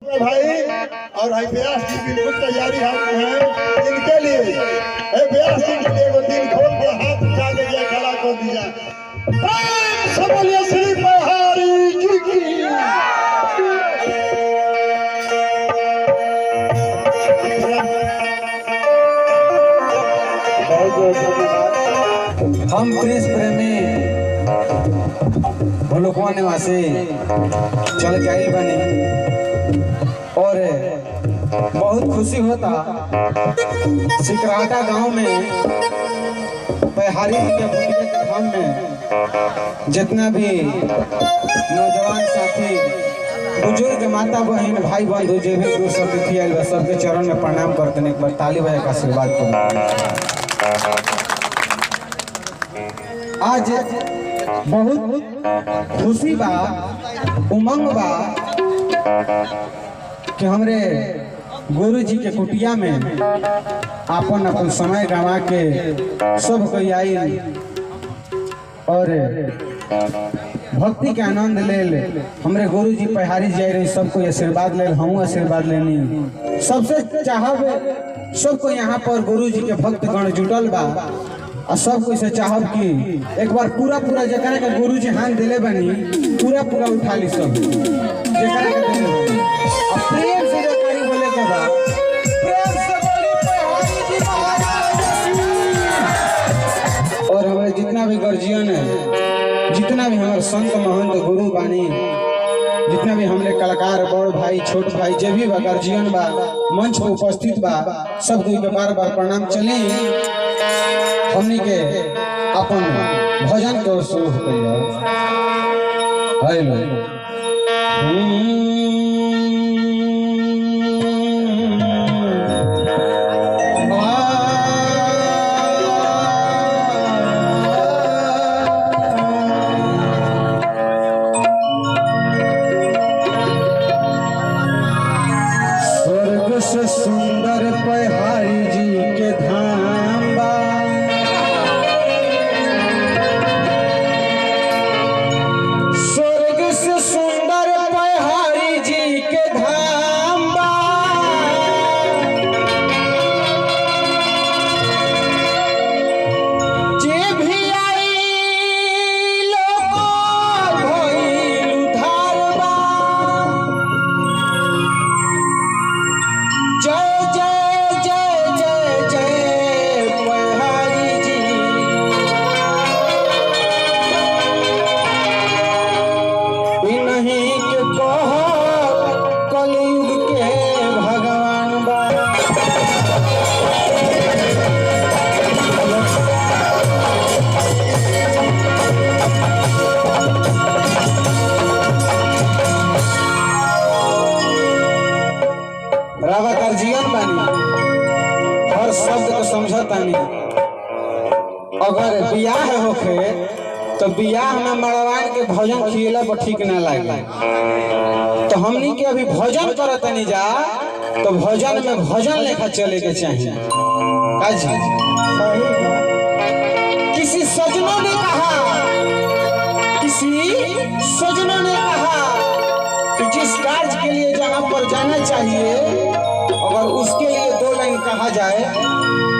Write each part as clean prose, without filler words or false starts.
भाई और भाई व्यास जी बिल्कुल तैयारी हाथ में है इनके लिए। व्यास जी के लिए वो दिल खोल के हाथ उठा दिया, गला को दिया। प्रेम से बोलिए श्री बिहारी जी की। हम प्रिंस प्रेमी भोलुकवा निवासी चल के आई बने और बहुत खुशी होता सिकराटा गांव में बिहारी के बुनिया के धाम में जितना भी नौजवान साथी बुजुर्ग माता बहन भाई बंधु जो भी दूर सब आयल सबके चरण में प्रणाम करते हैं। एक बार ताली बजा का आशीर्वाद करो। आज बहुत खुशी बा उमंग बा कि हमरे गुरु जी के कुटिया में अपन अपन समय गंवा के सब कोई आई और भक्ति के आनंद ले हमरे गुरु जी बिहारी जाए रहे सबको आशीर्वाद ले हमू आशीर्वाद लेनी। सबसे चाहब सबको यहाँ पर गुरु जी के भक्तगण जुटल बा और सब कोई से चाहब कि एक बार पूरा पूरा जकरा के गुरु जी हाथ दिले बनी पूरा पूरा उठा ली सब जकरा के दिले और प्रेम से जकरी बोले के बा प्रेम से बोली बिहारी जी महाराज और हमारे जितना भी गर्जियन है जितना भी हमारे संत महंत गुरु बानी जितना भी हमने कलाकार बड़ भाई छोट भाई जो भी बा गर्जियन बा मंच पर उपस्थित बा सब कोई के बार बार प्रणाम चली हमनी के अपन भजन को शुरू करिए। स्वर्ग से सुंदर बिहारी जी के धाम बा हर शब्द को समझतानी। अगर बियाह होखे तो बियाह में मड़वान के भजन खिएला पर ठीक ना लागे तो हमनी के अभी भजन करतनी जा तो भजन में भजन लेखा चले के चाहिए। किसी सजनों ने कहा कि जिस कार्य के लिए जहाँ पर जाना चाहिए अगर उसके लिए दो लाइन कहा जाए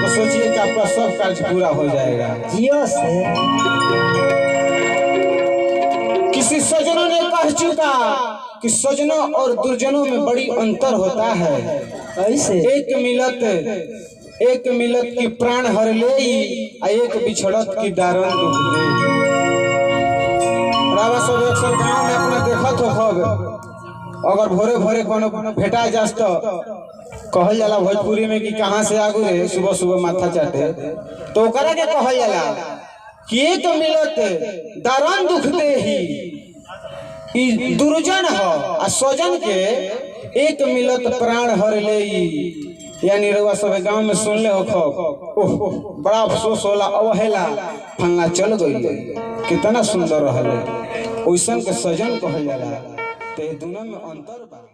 तो सोचिए कि आपका सब कार्य पूरा हो जाएगा। जियो से किसी सजनों ने कह चुका कि सजनों और दुर्जनों में बड़ी अंतर होता है। ऐसे एक मिलत की प्राण हर ले एक बिछड़त की दारुण दुख दे। रावा सब अक्सर गांव में अपना देखत हो अगर भोरे भोरे कोनो भेटा जास तो कहल जाला भोजपुरी में कि कहां से आगू रे सुबह सुबह माथा चाटे तो ओकरा के कहल जाला कि एक मिलत दारुण दुख दे ही दुर्जन हो आ स्वजन के एक मिलत प्राण हर ले। यानी रउआ सब गांव में सुन ले हो बड़ा अफसोस होला अवहेला फन्ना चल गई कितना सुंदर रहले ओइसन के सजन कहल जाला ते दोनों में अंतर बा।